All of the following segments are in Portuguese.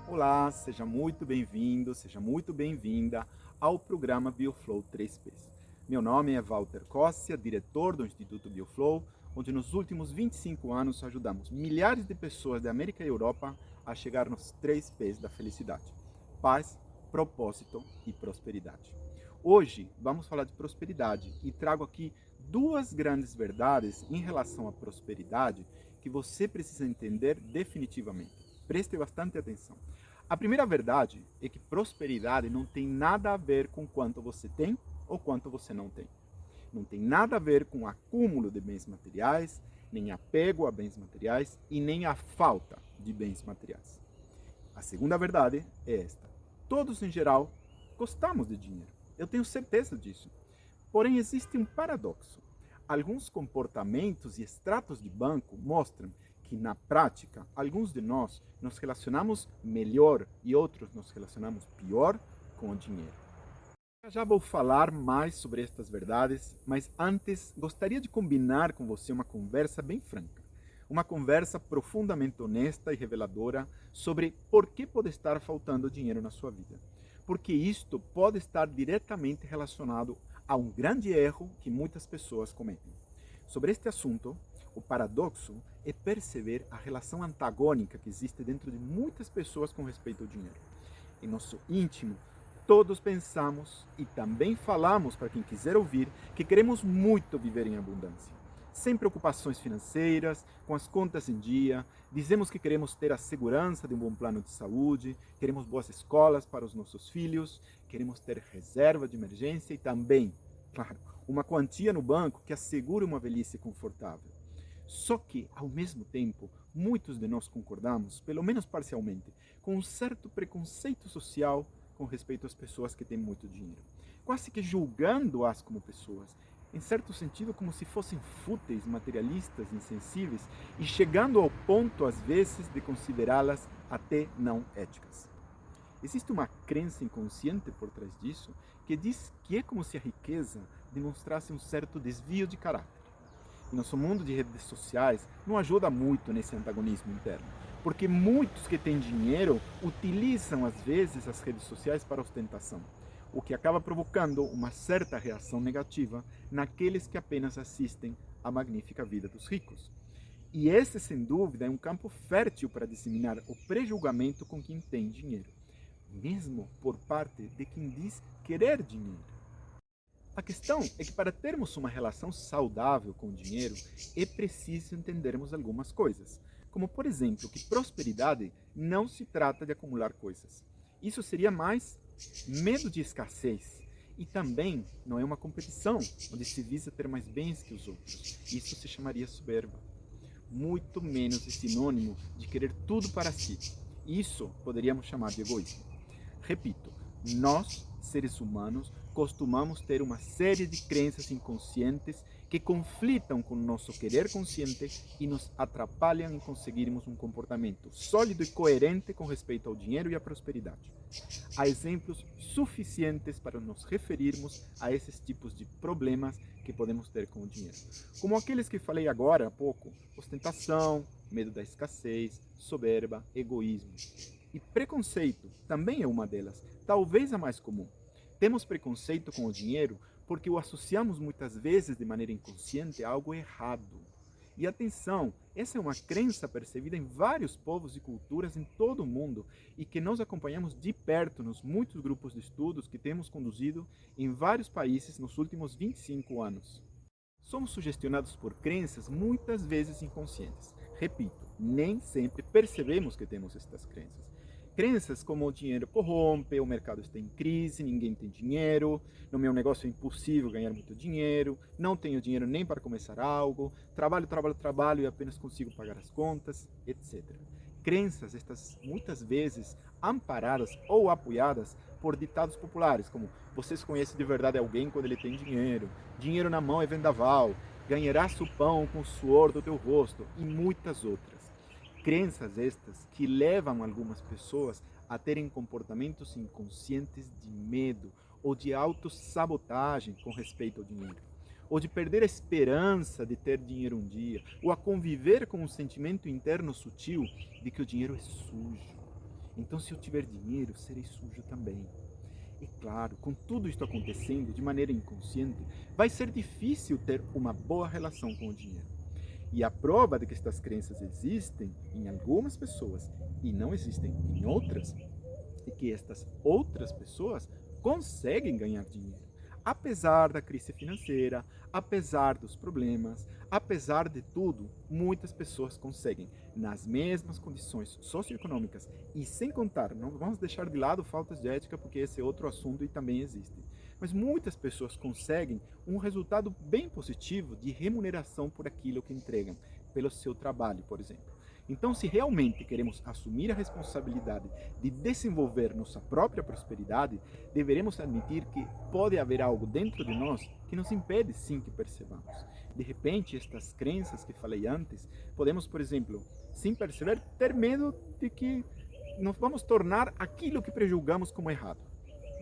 Olá, seja muito bem-vindo, seja muito bem-vinda ao programa BioFlow 3Ps. Meu nome é Walter Cossia, diretor do Instituto BioFlow, onde nos últimos 25 anos ajudamos milhares de pessoas da América e Europa a chegar nos 3Ps da felicidade: paz, propósito e prosperidade. Hoje vamos falar de prosperidade e trago aqui duas grandes verdades em relação à prosperidade que você precisa entender definitivamente. Preste bastante atenção. A primeira verdade é que prosperidade não tem nada a ver com quanto você tem ou quanto você não tem. Não tem nada a ver com o acúmulo de bens materiais, nem apego a bens materiais e nem a falta de bens materiais. A segunda verdade é esta: todos, em geral, gostamos de dinheiro. Eu tenho certeza disso. Porém, existe um paradoxo. Alguns comportamentos e extratos de banco mostram que, na prática, alguns de nós nos relacionamos melhor e outros nos relacionamos pior com o dinheiro. Já vou falar mais sobre estas verdades, mas antes gostaria de combinar com você uma conversa bem franca. Uma conversa profundamente honesta e reveladora sobre por que pode estar faltando dinheiro na sua vida. Porque isto pode estar diretamente relacionado a um grande erro que muitas pessoas cometem. Sobre este assunto, o paradoxo é perceber a relação antagônica que existe dentro de muitas pessoas com respeito ao dinheiro. Em nosso íntimo, todos pensamos e também falamos para quem quiser ouvir que queremos muito viver em abundância, sem preocupações financeiras, com as contas em dia. Dizemos que queremos ter a segurança de um bom plano de saúde, queremos boas escolas para os nossos filhos, queremos ter reserva de emergência e também, claro, uma quantia no banco que assegure uma velhice confortável. Só que, ao mesmo tempo, muitos de nós concordamos, pelo menos parcialmente, com um certo preconceito social com respeito às pessoas que têm muito dinheiro, quase que julgando-as como pessoas, em certo sentido como se fossem fúteis, materialistas, insensíveis, e chegando ao ponto, às vezes, de considerá-las até não éticas. Existe uma crença inconsciente por trás disso que diz que é como se a riqueza demonstrasse um certo desvio de caráter. E nosso mundo de redes sociais não ajuda muito nesse antagonismo interno, porque muitos que têm dinheiro utilizam às vezes as redes sociais para ostentação, o que acaba provocando uma certa reação negativa naqueles que apenas assistem à magnífica vida dos ricos. E esse, sem dúvida, é um campo fértil para disseminar o prejulgamento com quem tem dinheiro, mesmo por parte de quem diz querer dinheiro. A questão é que, para termos uma relação saudável com o dinheiro, é preciso entendermos algumas coisas, como, por exemplo, que prosperidade não se trata de acumular coisas. Isso seria mais medo de escassez. E também não é uma competição onde se visa ter mais bens que os outros. Isso se chamaria soberba. Muito menos é sinônimo de querer tudo para si. Isso poderíamos chamar de egoísmo. Repito, nós, seres humanos, costumamos ter uma série de crenças inconscientes que conflitam com o nosso querer consciente e nos atrapalham em conseguirmos um comportamento sólido e coerente com respeito ao dinheiro e à prosperidade. Há exemplos suficientes para nos referirmos a esses tipos de problemas que podemos ter com o dinheiro, como aqueles que falei agora há pouco: ostentação, medo da escassez, soberba, egoísmo. E preconceito também é uma delas, talvez a mais comum. Temos preconceito com o dinheiro porque o associamos muitas vezes de maneira inconsciente a algo errado. E atenção, essa é uma crença percebida em vários povos e culturas em todo o mundo e que nós acompanhamos de perto nos muitos grupos de estudos que temos conduzido em vários países nos últimos 25 anos. Somos sugestionados por crenças muitas vezes inconscientes. Repito, nem sempre percebemos que temos estas crenças. Crenças como o dinheiro corrompe, o mercado está em crise, ninguém tem dinheiro, no meu negócio é impossível ganhar muito dinheiro, não tenho dinheiro nem para começar algo, trabalho, trabalho, trabalho e apenas consigo pagar as contas, etc. Crenças estas muitas vezes amparadas ou apoiadas por ditados populares, como: vocês conhecem de verdade alguém quando ele tem dinheiro, dinheiro na mão é vendaval, ganharás o pão com o suor do teu rosto, e muitas outras. Crenças estas que levam algumas pessoas a terem comportamentos inconscientes de medo ou de autossabotagem com respeito ao dinheiro, ou de perder a esperança de ter dinheiro um dia, ou a conviver com um sentimento interno sutil de que o dinheiro é sujo. Então, se eu tiver dinheiro, serei sujo também. E claro, com tudo isto acontecendo de maneira inconsciente, vai ser difícil ter uma boa relação com o dinheiro. E a prova de que estas crenças existem em algumas pessoas e não existem em outras, é que estas outras pessoas conseguem ganhar dinheiro. Apesar da crise financeira, apesar dos problemas, apesar de tudo, muitas pessoas conseguem, nas mesmas condições socioeconômicas, e sem contar, não vamos deixar de lado faltas de ética, porque esse é outro assunto e também existe. Mas muitas pessoas conseguem um resultado bem positivo de remuneração por aquilo que entregam, pelo seu trabalho, por exemplo. Então, se realmente queremos assumir a responsabilidade de desenvolver nossa própria prosperidade, deveremos admitir que pode haver algo dentro de nós que nos impede sim que percebamos. De repente, estas crenças que falei antes, podemos, por exemplo, sem perceber, ter medo de que nós vamos tornar aquilo que prejulgamos como errado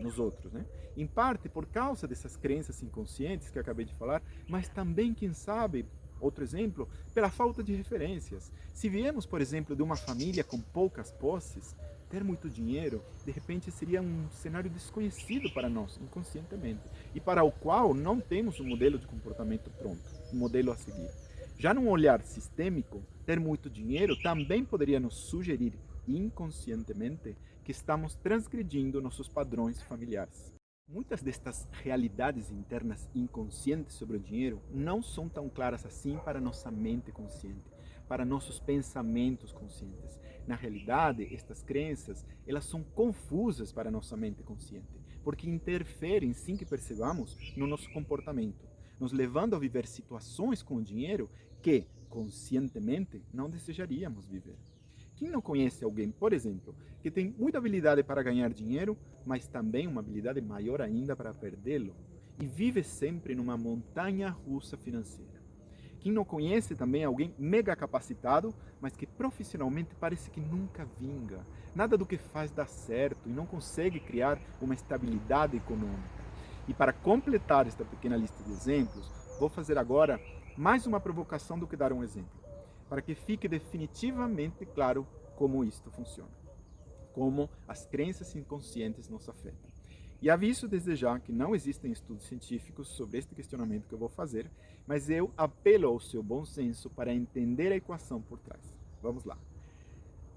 nos outros, né? Em parte por causa dessas crenças inconscientes que eu acabei de falar, mas também, quem sabe, outro exemplo, pela falta de referências. Se viemos, por exemplo, de uma família com poucas posses, ter muito dinheiro, de repente seria um cenário desconhecido para nós, inconscientemente, e para o qual não temos um modelo de comportamento pronto, um modelo a seguir. Já num olhar sistêmico, ter muito dinheiro também poderia nos sugerir, inconscientemente, que estamos transgredindo nossos padrões familiares. Muitas destas realidades internas inconscientes sobre o dinheiro não são tão claras assim para nossa mente consciente, para nossos pensamentos conscientes. Na realidade, estas crenças, elas são confusas para nossa mente consciente, porque interferem, sem que percebamos, no nosso comportamento, nos levando a viver situações com o dinheiro que, conscientemente, não desejaríamos viver. Quem não conhece alguém, por exemplo, que tem muita habilidade para ganhar dinheiro, mas também uma habilidade maior ainda para perdê-lo, e vive sempre numa montanha russa financeira? Quem não conhece também alguém mega capacitado, mas que profissionalmente parece que nunca vinga, nada do que faz dá certo e não consegue criar uma estabilidade econômica? E para completar esta pequena lista de exemplos, vou fazer agora mais uma provocação do que dar um exemplo, para que fique definitivamente claro como isto funciona, como as crenças inconscientes nos afetam. E aviso desde já que não existem estudos científicos sobre este questionamento que eu vou fazer, mas eu apelo ao seu bom senso para entender a equação por trás. Vamos lá.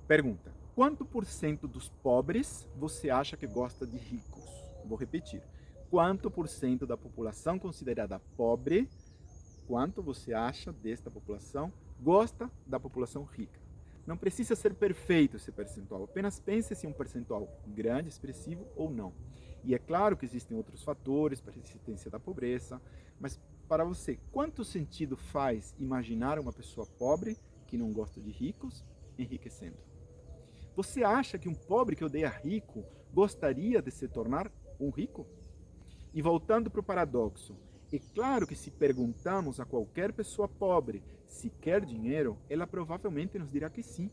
Pergunta: quanto por cento dos pobres você acha que gosta de ricos? Vou repetir. Quanto por cento da população considerada pobre, quanto você acha desta população gosta da população rica? Não precisa ser perfeito esse percentual, apenas pense se é um percentual grande, expressivo ou não. E é claro que existem outros fatores para a existência da pobreza, mas para você, quanto sentido faz imaginar uma pessoa pobre que não gosta de ricos enriquecendo? Você acha que um pobre que odeia rico gostaria de se tornar um rico? E voltando para o paradoxo, é claro que se perguntamos a qualquer pessoa pobre se quer dinheiro, ela provavelmente nos dirá que sim.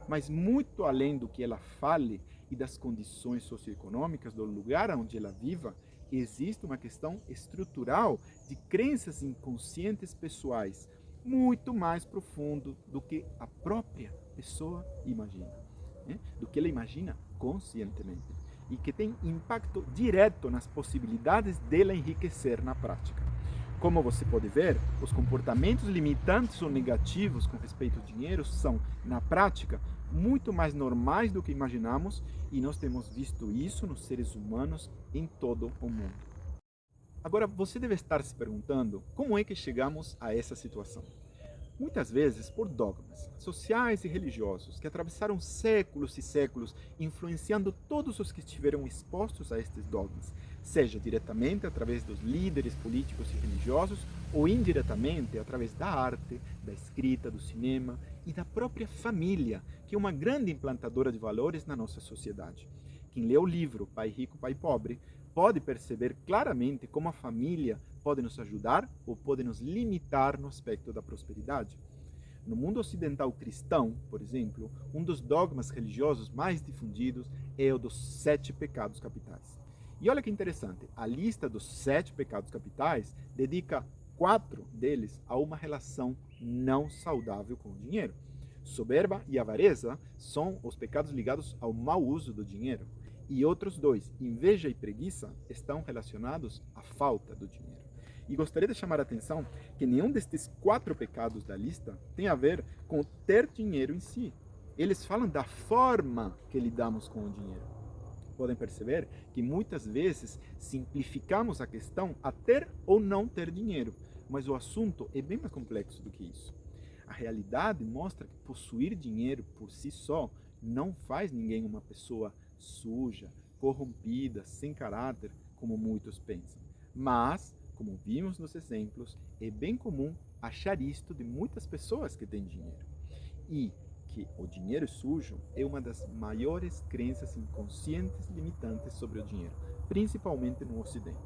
Mas muito além do que ela fale e das condições socioeconômicas do lugar onde ela viva, existe uma questão estrutural de crenças inconscientes pessoais, muito mais profundo do que a própria pessoa imagina, né? Do que ela imagina conscientemente, e que tem impacto direto nas possibilidades dela enriquecer na prática. Como você pode ver, os comportamentos limitantes ou negativos com respeito ao dinheiro são, na prática, muito mais normais do que imaginamos, e nós temos visto isso nos seres humanos em todo o mundo. Agora, você deve estar se perguntando como é que chegamos a essa situação. Muitas vezes por dogmas sociais e religiosos que atravessaram séculos e séculos, influenciando todos os que estiveram expostos a estes dogmas, seja diretamente através dos líderes políticos e religiosos ou indiretamente através da arte, da escrita, do cinema e da própria família, que é uma grande implantadora de valores na nossa sociedade. Quem lê o livro Pai Rico, Pai Pobre pode perceber claramente como a família pode nos ajudar ou pode nos limitar no aspecto da prosperidade. No mundo ocidental cristão, por exemplo, um dos dogmas religiosos mais difundidos é o dos 7 pecados capitais. E olha que interessante, a lista dos 7 pecados capitais dedica 4 deles a uma relação não saudável com o dinheiro. Soberba e avareza são os pecados ligados ao mau uso do dinheiro. E outros dois, inveja e preguiça, estão relacionados à falta do dinheiro. E gostaria de chamar a atenção que nenhum destes 4 pecados da lista tem a ver com ter dinheiro em si. Eles falam da forma que lidamos com o dinheiro. Podem perceber que muitas vezes simplificamos a questão a ter ou não ter dinheiro, mas o assunto é bem mais complexo do que isso. A realidade mostra que possuir dinheiro por si só não faz ninguém uma pessoa suja, corrompida, sem caráter, como muitos pensam. Mas, como vimos nos exemplos, é bem comum achar isto de muitas pessoas que têm dinheiro. E que o dinheiro sujo é uma das maiores crenças inconscientes limitantes sobre o dinheiro, principalmente no Ocidente.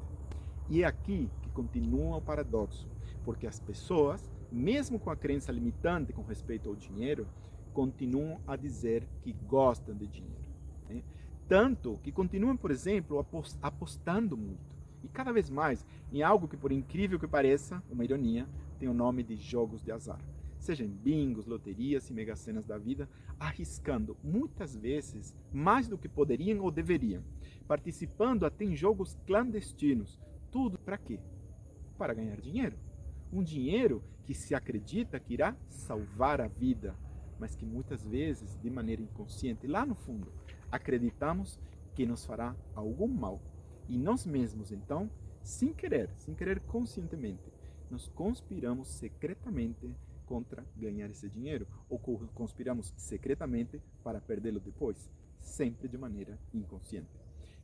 E é aqui que continua o paradoxo, porque as pessoas, mesmo com a crença limitante com respeito ao dinheiro, continuam a dizer que gostam de dinheiro. Né? Tanto que continuam, por exemplo, apostando muito. E cada vez mais em algo que, por incrível que pareça, uma ironia, tem o nome de jogos de azar. Seja em bingos, loterias e mega-senas da vida, arriscando muitas vezes mais do que poderiam ou deveriam, participando até em jogos clandestinos. Tudo para quê? Para ganhar dinheiro. Um dinheiro que se acredita que irá salvar a vida, mas que muitas vezes, de maneira inconsciente, lá no fundo, acreditamos que nos fará algum mal. E nós mesmos, então, sem querer conscientemente, nos conspiramos secretamente contra ganhar esse dinheiro, ou conspiramos secretamente para perdê-lo depois, sempre de maneira inconsciente.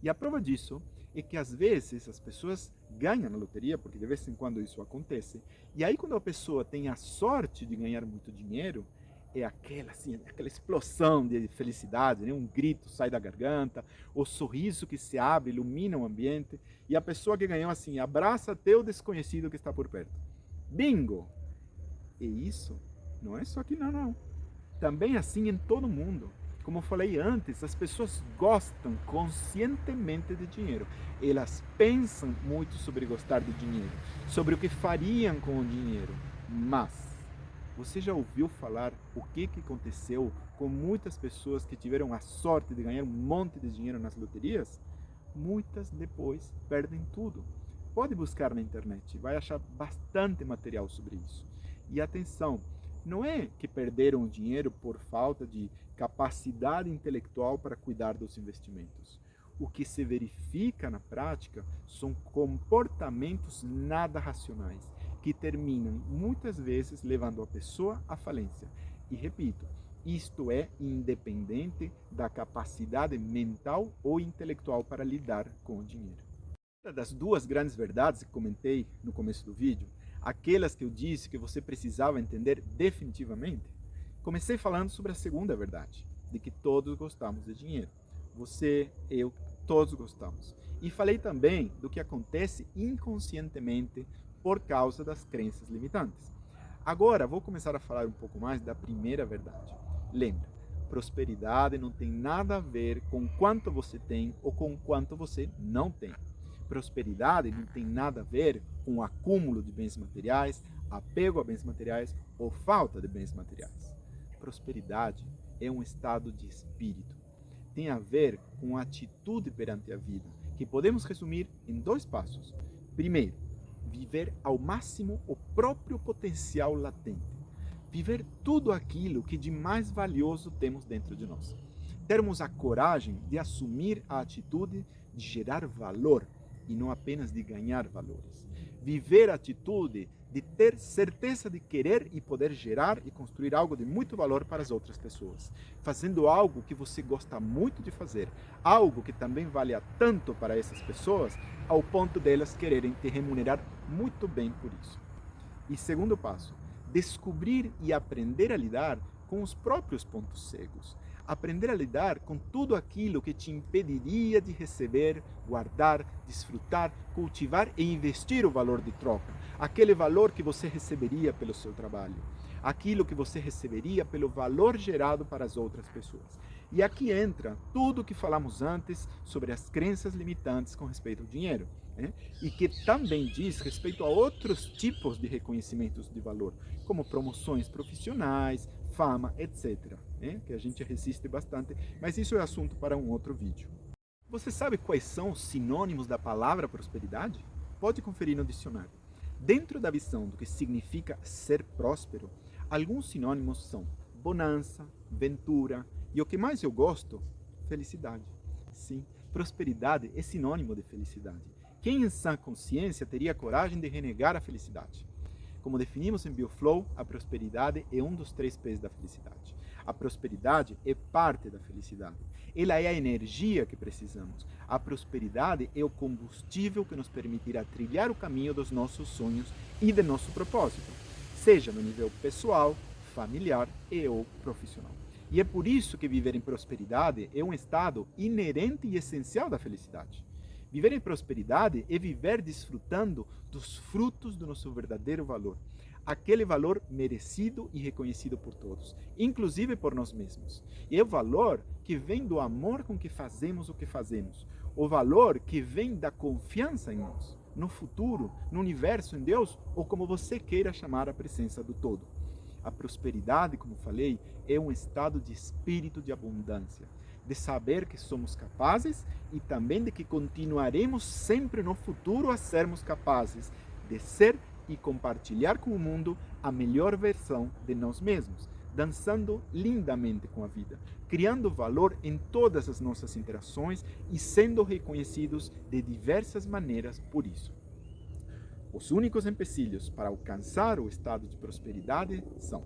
E a prova disso é que às vezes as pessoas ganham na loteria, porque de vez em quando isso acontece, e aí quando a pessoa tem a sorte de ganhar muito dinheiro, é aquela explosão de felicidade, né? Um grito sai da garganta, o sorriso que se abre, ilumina o ambiente, e a pessoa que ganhou assim, abraça até o desconhecido que está por perto. Bingo! E isso não é só aqui não. Também assim em todo mundo. Como eu falei antes, as pessoas gostam conscientemente de dinheiro. Elas pensam muito sobre gostar de dinheiro, sobre o que fariam com o dinheiro. Mas você já ouviu falar o que aconteceu com muitas pessoas que tiveram a sorte de ganhar um monte de dinheiro nas loterias? Muitas depois perdem tudo. Pode buscar na internet, vai achar bastante material sobre isso. E atenção, não é que perderam o dinheiro por falta de capacidade intelectual para cuidar dos investimentos. O que se verifica na prática são comportamentos nada racionais, que terminam muitas vezes levando a pessoa à falência. E repito, isto é independente da capacidade mental ou intelectual para lidar com o dinheiro. Uma das 2 grandes verdades que comentei no começo do vídeo, aquelas que eu disse que você precisava entender definitivamente, comecei falando sobre a segunda verdade, de que todos gostamos de dinheiro. Você, eu, todos gostamos. E falei também do que acontece inconscientemente por causa das crenças limitantes. Agora, vou começar a falar um pouco mais da primeira verdade. Lembra, prosperidade não tem nada a ver com quanto você tem ou com quanto você não tem. Prosperidade não tem nada a ver com o acúmulo de bens materiais, apego a bens materiais ou falta de bens materiais. Prosperidade é um estado de espírito. Tem a ver com a atitude perante a vida, que podemos resumir em 2 passos. Primeiro, viver ao máximo o próprio potencial latente. Viver tudo aquilo que de mais valioso temos dentro de nós. Termos a coragem de assumir a atitude de gerar valor e não apenas de ganhar valores. Viver a atitude de ter certeza de querer e poder gerar e construir algo de muito valor para as outras pessoas. Fazendo algo que você gosta muito de fazer, algo que também valha tanto para essas pessoas, ao ponto delas quererem te remunerar muito bem por isso. E segundo passo, descobrir e aprender a lidar com os próprios pontos cegos. Aprender a lidar com tudo aquilo que te impediria de receber, guardar, desfrutar, cultivar e investir o valor de troca. Aquele valor que você receberia pelo seu trabalho. Aquilo que você receberia pelo valor gerado para as outras pessoas. E aqui entra tudo o que falamos antes sobre as crenças limitantes com respeito ao dinheiro. E que também diz respeito a outros tipos de reconhecimentos de valor, como promoções profissionais, fama, etc., né? Que a gente resiste bastante, mas isso é assunto para um outro vídeo. Você sabe quais são os sinônimos da palavra prosperidade? Pode conferir no dicionário. Dentro da visão do que significa ser próspero, alguns sinônimos são bonança, ventura e o que mais eu gosto, felicidade. Sim, prosperidade é sinônimo de felicidade. Quem em sã consciência teria coragem de renegar a felicidade? Como definimos em BioFlow, a prosperidade é um dos 3 P's da felicidade. A prosperidade é parte da felicidade. Ela é a energia que precisamos. A prosperidade é o combustível que nos permitirá trilhar o caminho dos nossos sonhos e de nosso propósito, seja no nível pessoal, familiar e ou profissional. E é por isso que viver em prosperidade é um estado inerente e essencial da felicidade. Viver em prosperidade é viver desfrutando dos frutos do nosso verdadeiro valor, aquele valor merecido e reconhecido por todos, inclusive por nós mesmos. E é o valor que vem do amor com que fazemos o que fazemos, o valor que vem da confiança em nós, no futuro, no universo, em Deus, ou como você queira chamar a presença do todo. A prosperidade, como falei, é um estado de espírito de abundância, de saber que somos capazes e também de que continuaremos sempre no futuro a sermos capazes de ser e compartilhar com o mundo a melhor versão de nós mesmos, dançando lindamente com a vida, criando valor em todas as nossas interações e sendo reconhecidos de diversas maneiras por isso. Os únicos empecilhos para alcançar o estado de prosperidade são: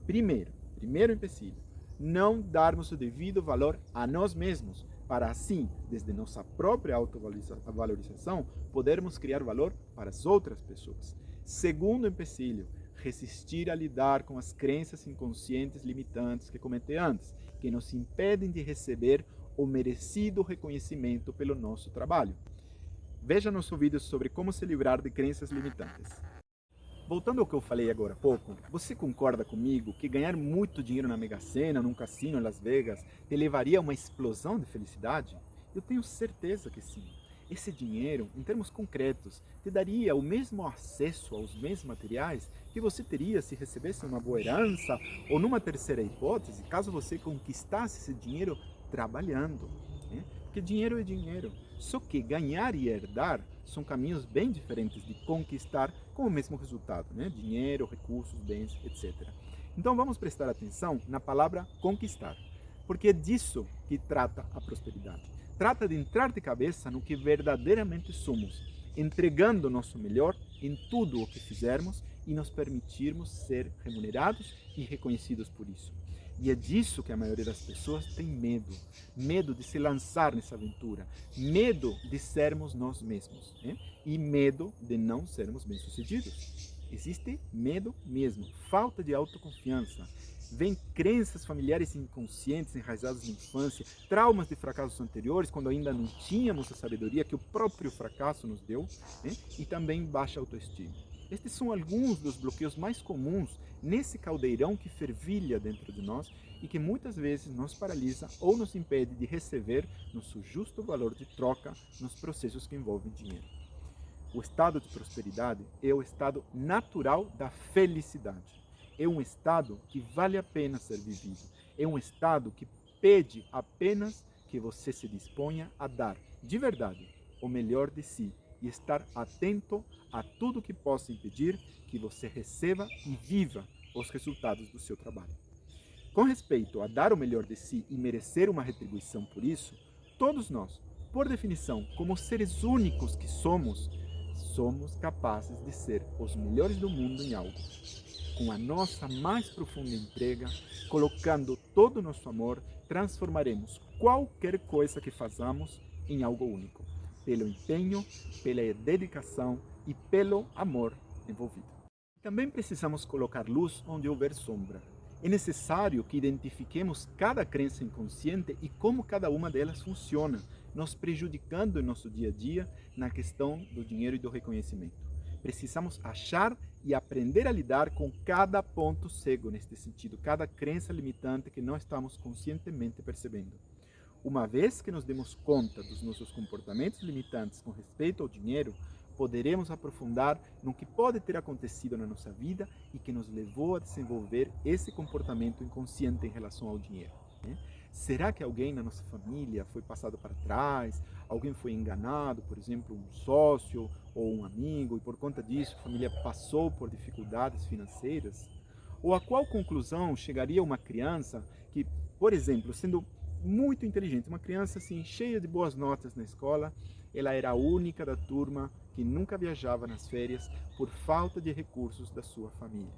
primeiro empecilho, não darmos o devido valor a nós mesmos, para assim, desde nossa própria autovalorização, podermos criar valor para as outras pessoas. Segundo empecilho, resistir a lidar com as crenças inconscientes limitantes que comentei antes, que nos impedem de receber o merecido reconhecimento pelo nosso trabalho. Veja nosso vídeo sobre como se livrar de crenças limitantes. Voltando ao que eu falei agora há pouco, você concorda comigo que ganhar muito dinheiro na Mega Sena, num cassino em Las Vegas, te levaria a uma explosão de felicidade? Eu tenho certeza que sim. Esse dinheiro, em termos concretos, te daria o mesmo acesso aos bens materiais que você teria se recebesse uma boa herança ou, numa terceira hipótese, caso você conquistasse esse dinheiro trabalhando, né? Porque dinheiro é dinheiro. Só que ganhar e herdar são caminhos bem diferentes de conquistar com o mesmo resultado, né? Dinheiro, recursos, bens, etc. Então vamos prestar atenção na palavra conquistar, porque é disso que trata a prosperidade. Trata de entrar de cabeça no que verdadeiramente somos, entregando o nosso melhor em tudo o que fizermos e nos permitirmos ser remunerados e reconhecidos por isso. E é disso que a maioria das pessoas tem medo. Medo de se lançar nessa aventura. Medo de sermos nós mesmos. Né? E medo de não sermos bem-sucedidos. Existe medo mesmo. Falta de autoconfiança. Vem crenças familiares inconscientes enraizadas na infância, traumas de fracassos anteriores, quando ainda não tínhamos a sabedoria que o próprio fracasso nos deu, né? E também baixa autoestima. Estes são alguns dos bloqueios mais comuns nesse caldeirão que fervilha dentro de nós e que muitas vezes nos paralisa ou nos impede de receber nosso justo valor de troca nos processos que envolvem dinheiro. O estado de prosperidade é o estado natural da felicidade. É um estado que vale a pena ser vivido. É um estado que pede apenas que você se disponha a dar, de verdade, o melhor de si e estar atento a tudo que possa impedir que você receba e viva os resultados do seu trabalho. Com respeito a dar o melhor de si e merecer uma retribuição por isso, todos nós, por definição, como seres únicos que somos capazes de ser os melhores do mundo em algo. Com a nossa mais profunda entrega, colocando todo o nosso amor, transformaremos qualquer coisa que façamos em algo único, pelo empenho, pela dedicação e pelo amor envolvido. Também precisamos colocar luz onde houver sombra. É necessário que identifiquemos cada crença inconsciente e como cada uma delas funciona, nos prejudicando em nosso dia a dia na questão do dinheiro e do reconhecimento. Precisamos achar e aprender a lidar com cada ponto cego neste sentido, cada crença limitante que não estamos conscientemente percebendo. Uma vez que nos demos conta dos nossos comportamentos limitantes com respeito ao dinheiro, poderemos aprofundar no que pode ter acontecido na nossa vida e que nos levou a desenvolver esse comportamento inconsciente em relação ao dinheiro, né? Será que alguém na nossa família foi passado para trás? Alguém foi enganado, por exemplo, um sócio ou um amigo, e por conta disso a família passou por dificuldades financeiras? Ou a qual conclusão chegaria uma criança que, por exemplo, sendo muito inteligente, uma criança assim, cheia de boas notas na escola, ela era a única da turma que nunca viajava nas férias por falta de recursos da sua família?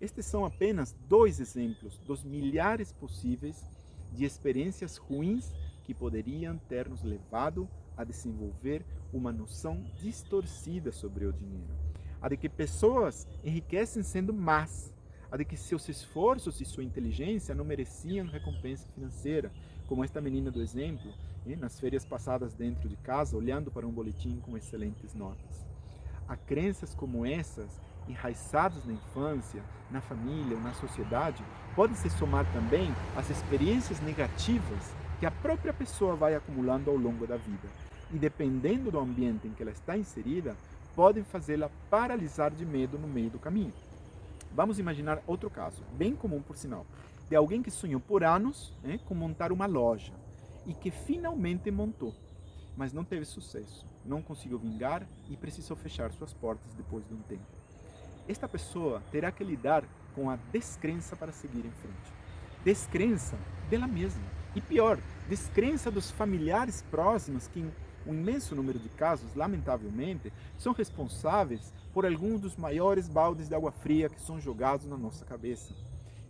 Estes são apenas 2 exemplos dos milhares possíveis de experiências ruins que poderiam ter nos levado a desenvolver uma noção distorcida sobre o dinheiro. A de que pessoas enriquecem sendo más, a de que seus esforços e sua inteligência não mereciam recompensa financeira, como esta menina do exemplo, nas férias passadas dentro de casa, olhando para um boletim com excelentes notas. A crenças como essas, enraizadas na infância, na família ou na sociedade, podem se somar também às experiências negativas que a própria pessoa vai acumulando ao longo da vida. E dependendo do ambiente em que ela está inserida, podem fazê-la paralisar de medo no meio do caminho. Vamos imaginar outro caso, bem comum por sinal, de alguém que sonhou por anos, com montar uma loja e que finalmente montou, mas não teve sucesso, não conseguiu vingar e precisou fechar suas portas depois de um tempo. Esta pessoa terá que lidar com a descrença para seguir em frente. Descrença dela mesma. E pior, descrença dos familiares próximos que, em um imenso número de casos, lamentavelmente, são responsáveis por alguns dos maiores baldes de água fria que são jogados na nossa cabeça.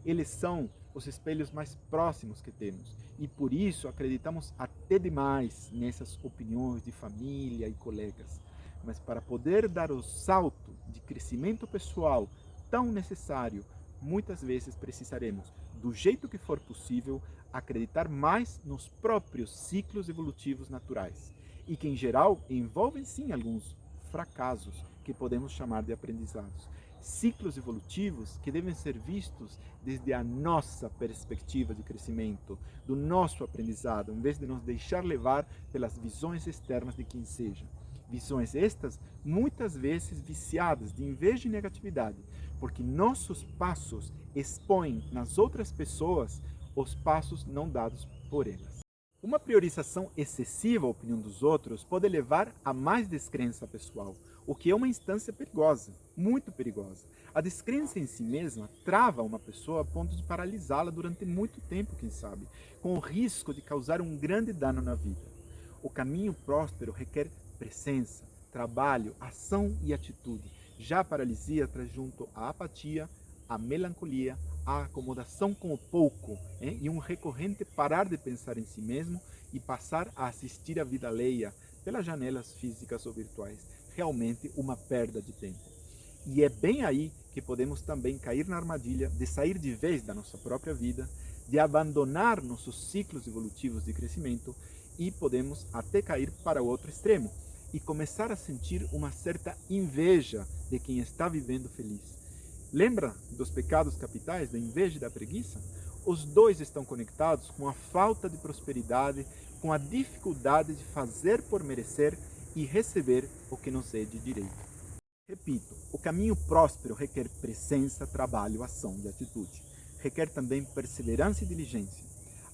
Eles são os espelhos mais próximos que temos e por isso acreditamos até demais nessas opiniões de família e colegas. Mas para poder dar o salto de crescimento pessoal tão necessário, muitas vezes precisaremos, do jeito que for possível, acreditar mais nos próprios ciclos evolutivos naturais e que, em geral, envolvem sim alguns fracassos que podemos chamar de aprendizados. Ciclos evolutivos que devem ser vistos desde a nossa perspectiva de crescimento, do nosso aprendizado, em vez de nos deixar levar pelas visões externas de quem seja. Visões estas muitas vezes viciadas de inveja e negatividade, porque nossos passos expõem nas outras pessoas os passos não dados por elas. Uma priorização excessiva à opinião dos outros pode levar a mais descrença pessoal, o que é uma instância perigosa, muito perigosa. A descrença em si mesma trava uma pessoa a ponto de paralisá-la durante muito tempo, quem sabe, com o risco de causar um grande dano na vida. O caminho próspero requer presença, trabalho, ação e atitude. Já a paralisia traz junto a apatia, a melancolia, a acomodação com o pouco, e um recorrente parar de pensar em si mesmo e passar a assistir a vida alheia pelas janelas físicas ou virtuais. Realmente uma perda de tempo. E é bem aí que podemos também cair na armadilha de sair de vez da nossa própria vida, de abandonar nossos ciclos evolutivos de crescimento e podemos até cair para o outro extremo e começar a sentir uma certa inveja de quem está vivendo feliz. Lembra dos pecados capitais, da inveja e da preguiça? Os dois estão conectados com a falta de prosperidade, com a dificuldade de fazer por merecer e receber o que nos é de direito. Repito, o caminho próspero requer presença, trabalho, ação e atitude. Requer também perseverança e diligência.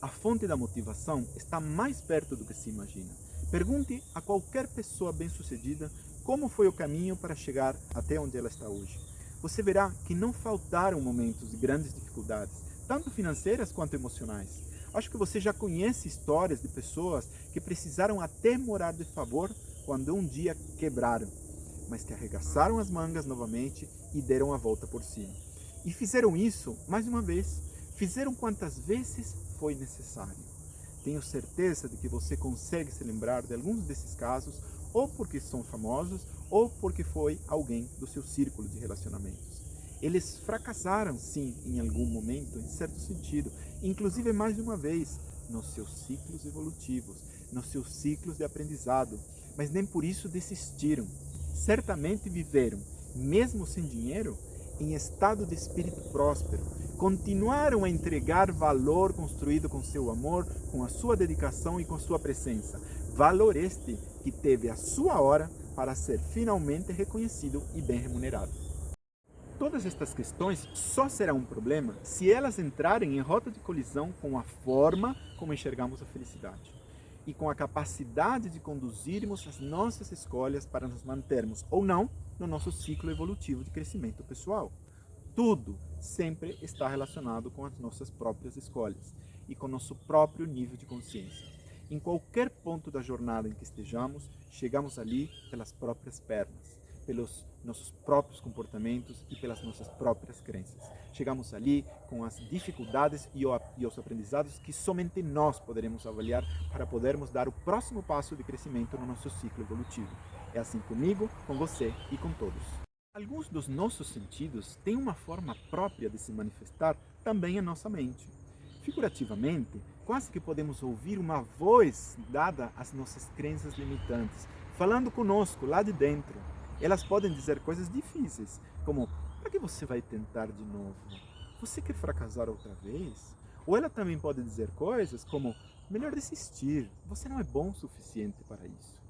A fonte da motivação está mais perto do que se imagina. Pergunte a qualquer pessoa bem-sucedida como foi o caminho para chegar até onde ela está hoje. Você verá que não faltaram momentos de grandes dificuldades, tanto financeiras quanto emocionais. Acho que você já conhece histórias de pessoas que precisaram até morar de favor quando um dia quebraram, mas que arregaçaram as mangas novamente e deram a volta por cima. E fizeram isso, mais uma vez, fizeram quantas vezes foi necessário. Tenho certeza de que você consegue se lembrar de alguns desses casos, ou porque são famosos, ou porque foi alguém do seu círculo de relacionamentos. Eles fracassaram, sim, em algum momento, em certo sentido, inclusive mais de uma vez, nos seus ciclos evolutivos, nos seus ciclos de aprendizado, mas nem por isso desistiram. Certamente viveram, mesmo sem dinheiro, em estado de espírito próspero, continuaram a entregar valor construído com seu amor, com a sua dedicação e com sua presença. Valor este que teve a sua hora, para ser finalmente reconhecido e bem remunerado. Todas estas questões só serão um problema se elas entrarem em rota de colisão com a forma como enxergamos a felicidade e com a capacidade de conduzirmos as nossas escolhas para nos mantermos ou não no nosso ciclo evolutivo de crescimento pessoal. Tudo sempre está relacionado com as nossas próprias escolhas e com nosso próprio nível de consciência. Em qualquer ponto da jornada em que estejamos, chegamos ali pelas próprias pernas, pelos nossos próprios comportamentos e pelas nossas próprias crenças. Chegamos ali com as dificuldades e os aprendizados que somente nós poderemos avaliar para podermos dar o próximo passo de crescimento no nosso ciclo evolutivo. É assim comigo, com você e com todos. Alguns dos nossos sentidos têm uma forma própria de se manifestar também em nossa mente. Figurativamente, quase que podemos ouvir uma voz dada às nossas crenças limitantes, falando conosco lá de dentro. Elas podem dizer coisas difíceis, como: para que você vai tentar de novo? Você quer fracassar outra vez? Ou ela também pode dizer coisas como: melhor desistir, você não é bom o suficiente para isso.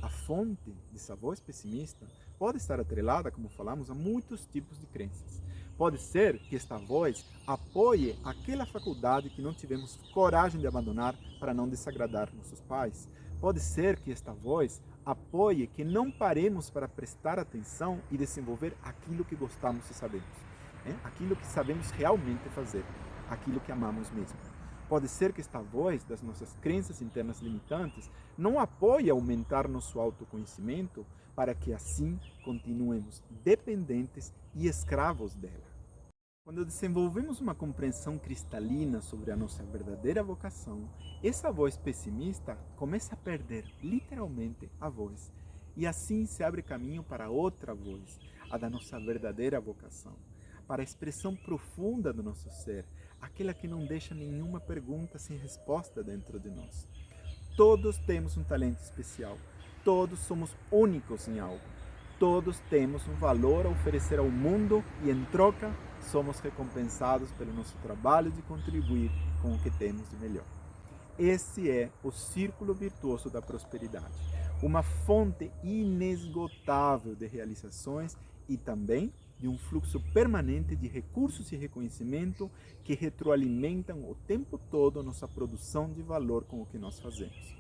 A fonte dessa voz pessimista pode estar atrelada, como falamos, a muitos tipos de crenças. Pode ser que esta voz apoie aquela faculdade que não tivemos coragem de abandonar para não desagradar nossos pais. Pode ser que esta voz apoie que não paremos para prestar atenção e desenvolver aquilo que gostamos e sabemos. Aquilo que sabemos realmente fazer, aquilo que amamos mesmo. Pode ser que esta voz das nossas crenças internas limitantes não apoie aumentar nosso autoconhecimento para que assim continuemos dependentes e escravos dela. Quando desenvolvemos uma compreensão cristalina sobre a nossa verdadeira vocação, essa voz pessimista começa a perder literalmente a voz. E assim se abre caminho para outra voz, a da nossa verdadeira vocação, para a expressão profunda do nosso ser, aquela que não deixa nenhuma pergunta sem resposta dentro de nós. Todos temos um talento especial, todos somos únicos em algo, todos temos um valor a oferecer ao mundo e, em troca, somos recompensados pelo nosso trabalho de contribuir com o que temos de melhor. Esse é o círculo virtuoso da prosperidade, uma fonte inesgotável de realizações e também de um fluxo permanente de recursos e reconhecimento que retroalimentam o tempo todo nossa produção de valor com o que nós fazemos.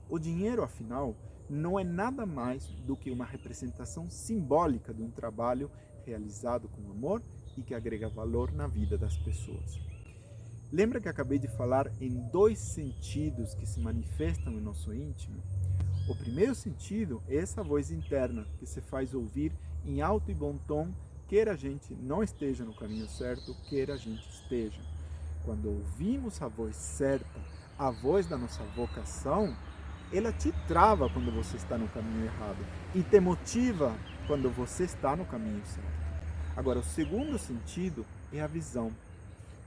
O dinheiro, afinal, não é nada mais do que uma representação simbólica de um trabalho realizado com amor e que agrega valor na vida das pessoas. Lembra que acabei de falar em dois sentidos que se manifestam em nosso íntimo? O primeiro sentido é essa voz interna que se faz ouvir em alto e bom tom, quer a gente não esteja no caminho certo, quer a gente esteja. Quando ouvimos a voz certa, a voz da nossa vocação, ela te trava quando você está no caminho errado e te motiva quando você está no caminho certo. Agora, o segundo sentido é a visão.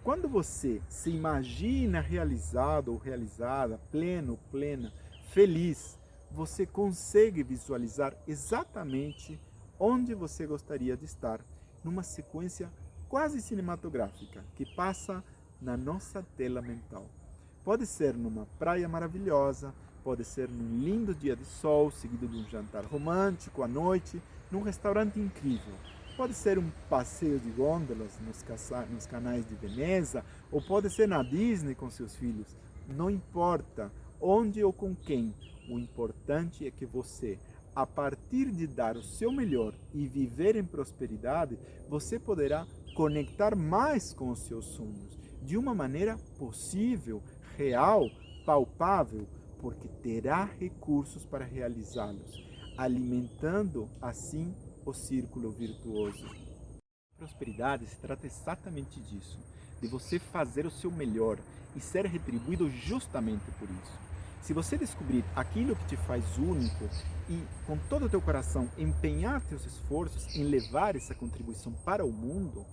Quando você se imagina realizado ou realizada, pleno, plena, feliz, você consegue visualizar exatamente onde você gostaria de estar, numa sequência quase cinematográfica que passa na nossa tela mental. Pode ser numa praia maravilhosa, pode ser num lindo dia de sol, seguido de um jantar romântico à noite, num restaurante incrível. Pode ser um passeio de gôndolas nos canais de Veneza, ou pode ser na Disney com seus filhos. Não importa onde ou com quem, o importante é que você, a partir de dar o seu melhor e viver em prosperidade, você poderá conectar mais com os seus sonhos, de uma maneira possível, real, palpável, porque terá recursos para realizá-los, alimentando assim o círculo virtuoso. Prosperidade se trata exatamente disso, de você fazer o seu melhor e ser retribuído justamente por isso. Se você descobrir aquilo que te faz único e, com todo o teu coração, empenhar teus esforços em levar essa contribuição para o mundo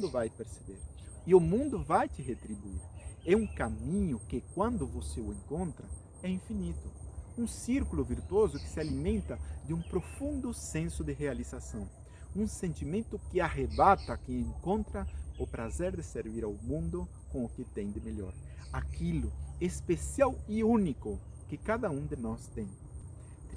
vai perceber. E o mundo vai te retribuir. É um caminho que, quando você o encontra, é infinito. Um círculo virtuoso que se alimenta de um profundo senso de realização. Um sentimento que arrebata quem encontra o prazer de servir ao mundo com o que tem de melhor. Aquilo especial e único que cada um de nós tem.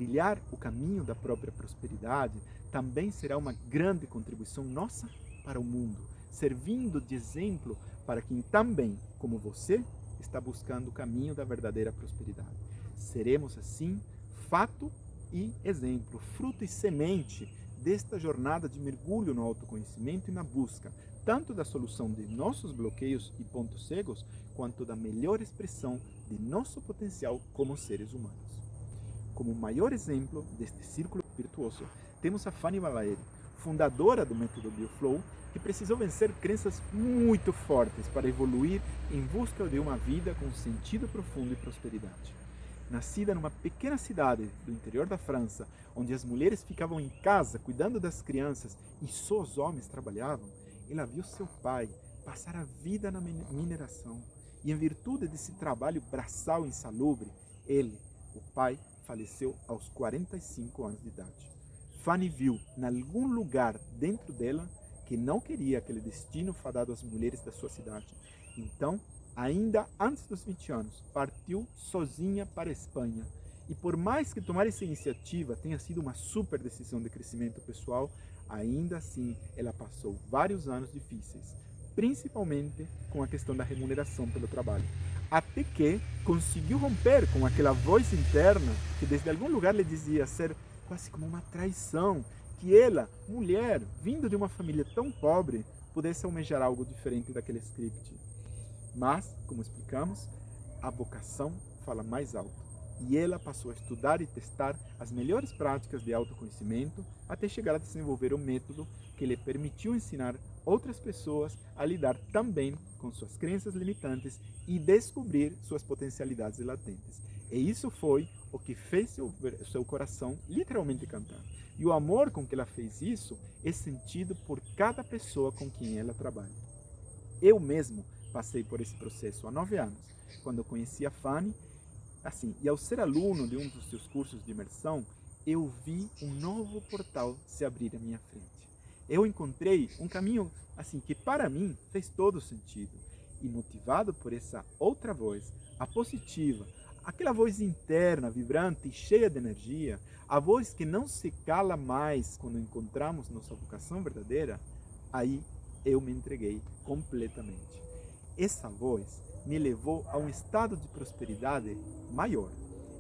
trilhar o caminho da própria prosperidade também será uma grande contribuição nossa para o mundo, servindo de exemplo para quem também, como você, está buscando o caminho da verdadeira prosperidade. Seremos, assim, fato e exemplo, fruto e semente desta jornada de mergulho no autoconhecimento e na busca, tanto da solução de nossos bloqueios e pontos cegos, quanto da melhor expressão de nosso potencial como seres humanos. Como maior exemplo deste círculo virtuoso, temos a Fanny Balaeri, fundadora do método BioFlow, que precisou vencer crenças muito fortes para evoluir em busca de uma vida com sentido profundo e prosperidade. Nascida numa pequena cidade do interior da França, onde as mulheres ficavam em casa cuidando das crianças e só os homens trabalhavam, ela viu seu pai passar a vida na mineração. E em virtude desse trabalho braçal insalubre, ele, o pai, faleceu aos 45 anos de idade. Fanny viu, em algum lugar dentro dela, que não queria aquele destino fadado às mulheres da sua cidade. Então, ainda antes dos 20 anos, partiu sozinha para a Espanha. E por mais que tomar essa iniciativa tenha sido uma super decisão de crescimento pessoal, ainda assim ela passou vários anos difíceis, principalmente com a questão da remuneração pelo trabalho. Até que conseguiu romper com aquela voz interna que desde algum lugar lhe dizia ser quase como uma traição, que ela, mulher, vindo de uma família tão pobre, pudesse almejar algo diferente daquele script. Mas, como explicamos, a vocação fala mais alto. E ela passou a estudar e testar as melhores práticas de autoconhecimento até chegar a desenvolver um método que lhe permitiu ensinar outras pessoas a lidar também com suas crenças limitantes e descobrir suas potencialidades latentes. E isso foi o que fez seu coração literalmente cantar. E o amor com que ela fez isso é sentido por cada pessoa com quem ela trabalha. Eu mesmo passei por esse processo há 9 anos, quando eu conheci a Fanny. Assim, e ao ser aluno de um dos seus cursos de imersão, eu vi um novo portal se abrir à minha frente. Eu encontrei um caminho assim que para mim fez todo sentido. E motivado por essa outra voz, a positiva, aquela voz interna, vibrante e cheia de energia, a voz que não se cala mais quando encontramos nossa vocação verdadeira, aí eu me entreguei completamente. Essa voz me levou a um estado de prosperidade maior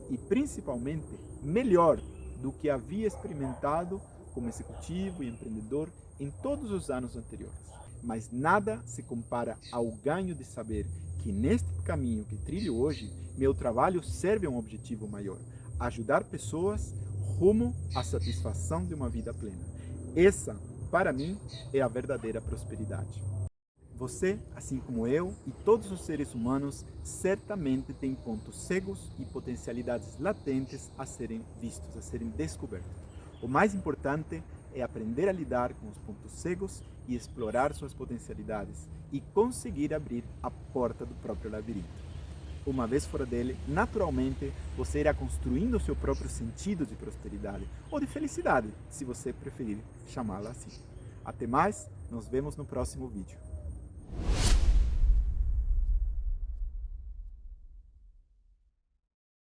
e principalmente melhor do que havia experimentado como executivo e empreendedor em todos os anos anteriores. Mas nada se compara ao ganho de saber que neste caminho que trilho hoje, meu trabalho serve a um objetivo maior: ajudar pessoas rumo à satisfação de uma vida plena. Essa, para mim, é a verdadeira prosperidade. Você, assim como eu e todos os seres humanos, certamente tem pontos cegos e potencialidades latentes a serem vistos, a serem descobertos. O mais importante é aprender a lidar com os pontos cegos e explorar suas potencialidades e conseguir abrir a porta do próprio labirinto. Uma vez fora dele, naturalmente, você irá construindo o seu próprio sentido de prosperidade ou de felicidade, se você preferir chamá-la assim. Até mais, nos vemos no próximo vídeo.